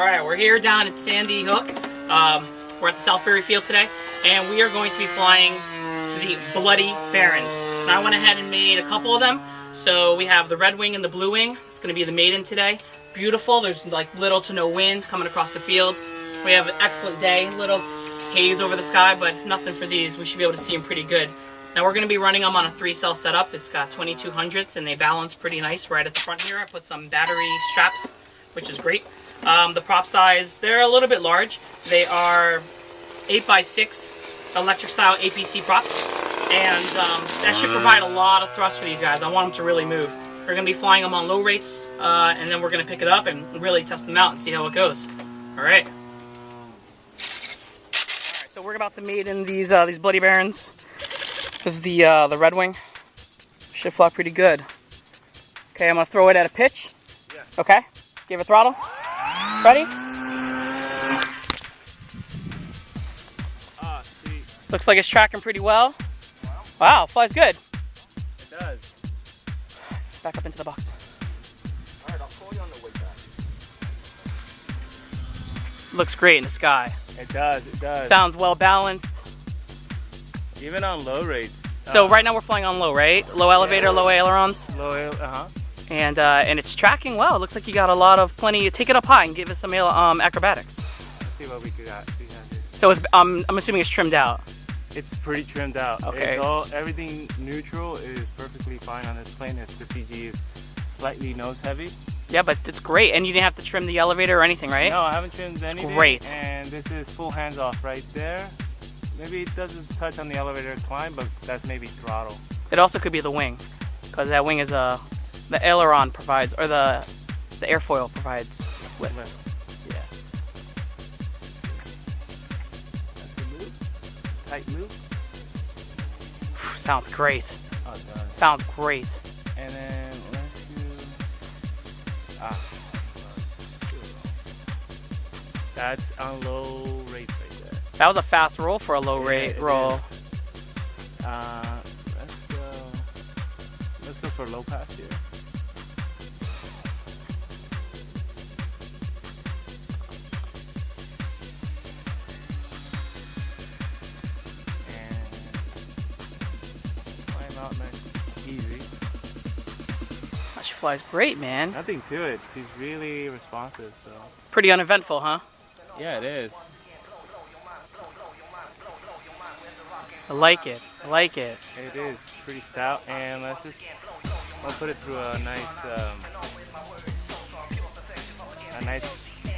Alright, we're here down at Sandy Hook. We're at the Southbury Field today, and we are going to be flying the Bloody Barons. And I went ahead and made a couple of them. So we have the red wing and the blue wing. It's going to be the Maiden today. Beautiful. There's like little to no wind coming across the field. We have an excellent day. Little haze over the sky, but nothing for these. We should be able to see them pretty good. Now we're going to be running them on a 3-cell setup. It's got 2200s and they balance pretty nice right at the front here. I put some battery straps, which is great. The prop size, they're a little bit large. They are 8x6 electric style APC props. And that should provide a lot of thrust for these guys. I want them to really move. We're going to be flying them on low rates, and then we're going to pick it up and really test them out and see how it goes. Alright. So we're about to Maiden these Bloody Barons. This is the Red Wing. Should fly pretty good. Okay, I'm going to throw it at a pitch. Yeah. Okay, give it throttle. Ready? Looks like it's tracking pretty well. Wow, flies good. It does. Back up into the box. Alright, I'll pull you on the way back. Looks great in the sky. It does, it does. Sounds well balanced. Even on low rates. So right now we're flying on low, right? Low elevator, low ailerons. Low, And it's tracking well. It looks like you got a lot of plenty. Take it up high and give us some acrobatics. Let's see what we got. So it's, I'm assuming it's trimmed out. It's pretty trimmed out. Okay. It's everything neutral is perfectly fine on this plane. The CG is slightly nose heavy. Yeah, but it's great. And you didn't have to trim the elevator or anything, right? No, I haven't trimmed anything. Great. And this is full hands off right there. Maybe it doesn't touch on the elevator climb, but that's maybe throttle. It also could be the wing, because that wing is the aileron provides, or the airfoil provides lift. Yeah. That's the move. Tight move. Sounds great. Oh, it does. Sounds great. And then let's do. That's on low rate right there. That was a fast roll for a low rate roll. Let's go for low pass here. And climb out nice, easy. She flies great, man. Nothing to it. She's really responsive, so. Pretty uneventful, huh? Yeah, it is. I like it. I like it. It is pretty stout, and I'll put it through a nice,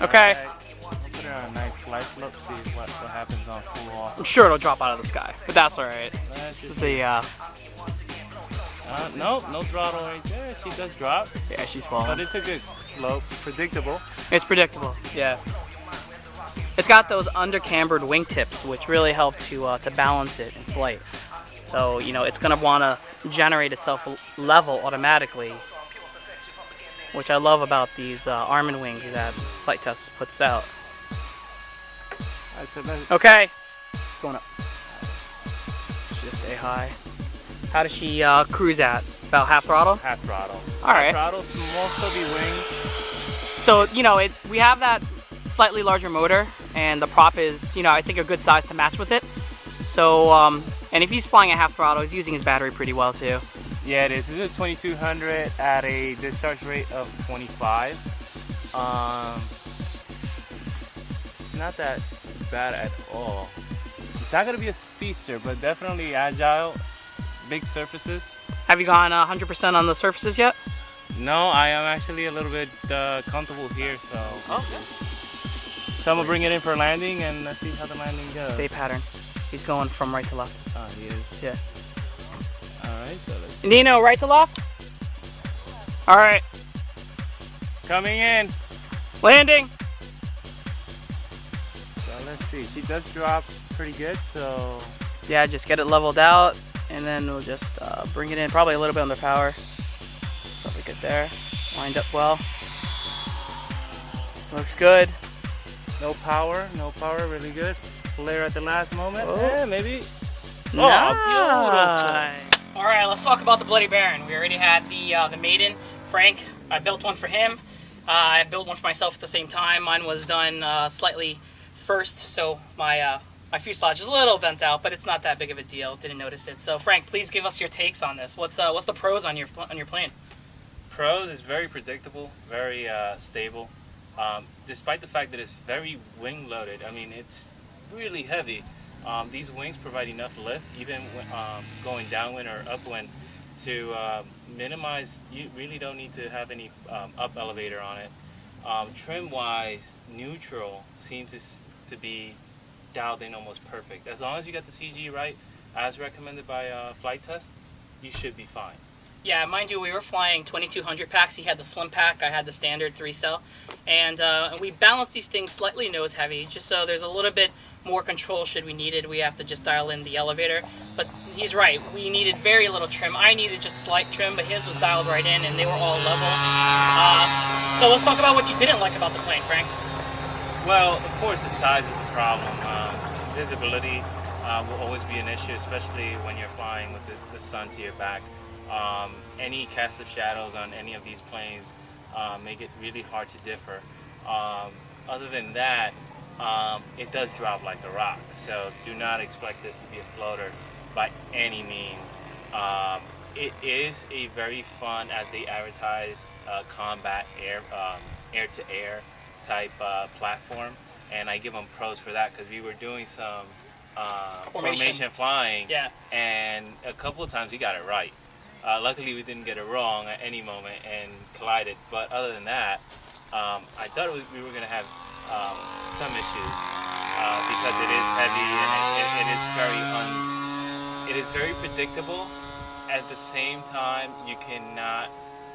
Okay. I'll put it on a nice glide slope, see what happens on full off. I'm sure it'll drop out of the sky, but that's all right. Let's This just is a, no throttle right there. She does drop. yeah, she's falling. But it's a good slope, predictable. It's predictable, yeah. It's got those under-cambered wingtips, which really help to balance it in flight. So, you know, it's going to want to generate itself level automatically, which I love about these Armin wings that Flight Test puts out. Okay, going up. Just stay high. How does she cruise at? About half throttle? Half throttle. All right. Half throttle, most of the wings. So, you know, we have that slightly larger motor, and the prop is, you know, I think a good size to match with it. So, and if he's flying at half throttle, he's using his battery pretty well too. Yeah, it is. This is a 2200 at a discharge rate of 25. It's not that bad at all. It's not going to be a speedster, but definitely agile, big surfaces. Have you gone 100% on the surfaces yet? No, I am actually a little bit comfortable here, so. Okay. So I'm gonna bring it in for landing and let's see how the landing goes. Stay pattern. He's going from right to left. Oh, he is? Yeah. Alright, so let's... Nino, right to left? Alright. Coming in. Landing. So let's see, she does drop pretty good, so... Yeah, just get it leveled out and then we'll just bring it in probably a little bit under power. Probably good there. Wind up well. Looks good. No power, really good. Flare at the last moment. Oh. Yeah, maybe. Nice. All right, let's talk about the Bloody Baron. We already had the Maiden. Frank, I built one for him. I built one for myself at the same time. Mine was done slightly first, so my fuselage is a little bent out, but it's not that big of a deal. Didn't notice it. So Frank, please give us your takes on this. What's the pros on your plane? Pros is very predictable, very stable. Despite the fact that it's very wing loaded, I mean it's really heavy. These wings provide enough lift, even when, going downwind or upwind, to minimize. You really don't need to have any up elevator on it. Trim-wise, neutral seems to be dialed in almost perfect. As long as you get the CG right, as recommended by Flight Test, you should be fine. Yeah, mind you, we were flying 2200 packs. He had the slim pack, I had the standard 3-cell. And we balanced these things slightly nose heavy, just so there's a little bit more control should we need it. We have to just dial in the elevator. But he's right, we needed very little trim. I needed just slight trim, but his was dialed right in and they were all level. So let's talk about what you didn't like about the plane, Frank. Well, of course the size is the problem. Visibility will always be an issue, especially when you're flying with the sun to your back. Any cast of shadows on any of these planes make it really hard to differ. Other than that, it does drop like a rock, so do not expect this to be a floater by any means. It is a very fun, as they advertise, combat air-to-air type platform, and I give them pros for that because we were doing some formation flying, yeah, and a couple of times we got it right. Luckily we didn't get it wrong at any moment and collided, but other than that, I thought we were going to have some issues because it is heavy and it is very predictable. At the same time, you cannot,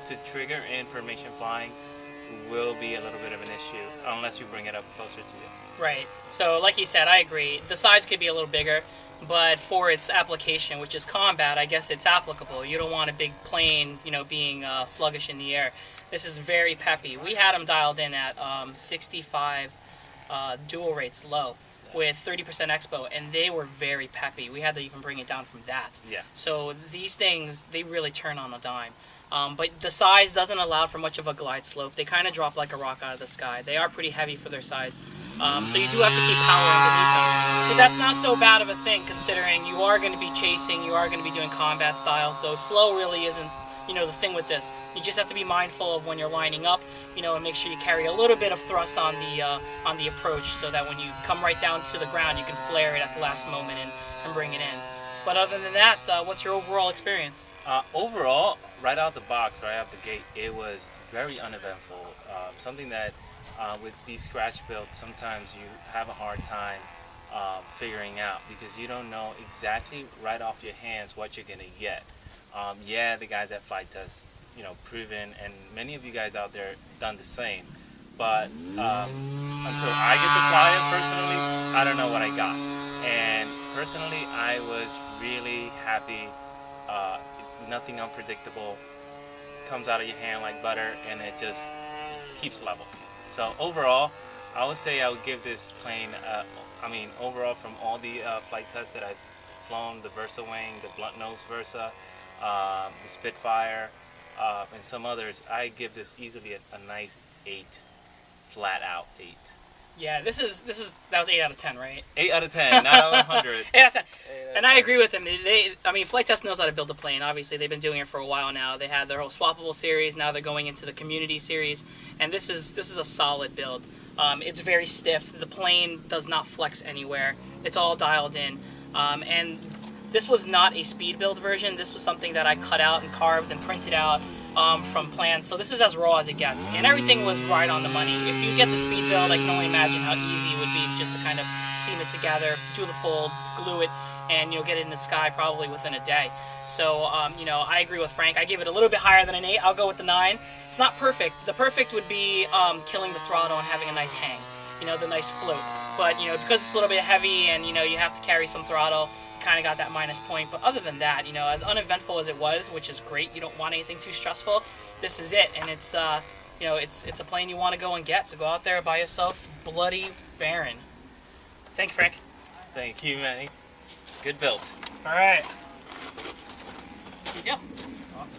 to trigger in formation flying will be a little bit of an issue unless you bring it up closer to you. Right. So like you said, I agree. The size could be a little bigger, but for its application, which is combat, I guess it's applicable. You don't want a big plane, being sluggish in the air. This is very peppy. We had them dialed in at 65 dual rates low with 30% expo, and they were very peppy. We had to even bring it down from that. Yeah. So these things, they really turn on a dime. But the size doesn't allow for much of a glide slope. They kind of drop like a rock out of the sky. They are pretty heavy for their size. So you do have to keep power underneath them. But that's not so bad of a thing, considering you are going to be chasing, you are going to be doing combat style. So slow really isn't, the thing with this. You just have to be mindful of when you're lining up, and make sure you carry a little bit of thrust on the approach, so that when you come right down to the ground, you can flare it at the last moment and bring it in. But other than that, what's your overall experience? Overall, right out the box, right out the gate, it was very uneventful. Something that with these scratch builds, sometimes you have a hard time figuring out because you don't know exactly right off your hands what you're going to get. Yeah, the guys at Flight Test, proven, and many of you guys out there done the same. But until I get to fly it personally, I don't know what I got. And personally, I was really happy. Nothing unpredictable comes out of your hand like butter, and it just keeps level. So overall, I would say I would give this plane, overall from all the flight tests that I've flown, the Versa wing, the blunt nose Versa, the Spitfire, and some others, I give this easily a nice 8, flat out 8. Yeah, that was 8 out of 10, right? 8 out of 10, not out of 100. 8 out of 10. And I agree with him. Flight Test knows how to build a plane. Obviously, they've been doing it for a while now. They had their whole swappable series. Now they're going into the community series, and this is a solid build. It's very stiff. The plane does not flex anywhere. It's all dialed in, and this was not a speed build version. This was something that I cut out and carved and printed out from plans. So this is as raw as it gets, and everything was right on the money. If you get the speed build, I can only imagine how easy it would be just to kind of seam it together, do the folds, glue it, and you'll get it in the sky probably within a day. So I agree with Frank. I give it a little bit higher than an 8. I'll go with the 9. It's not perfect. The perfect would be killing the throttle and having a nice hang, the nice float. But because it's a little bit heavy and you have to carry some throttle, kind of got that minus point. But other than that, as uneventful as it was, which is great, you don't want anything too stressful, this is it. And it's it's a plane you want to go and get. So go out there and buy yourself Bloody Baron. Thank you, Frank. Thank you, Manny. Good build. All right. Here you go. Awesome.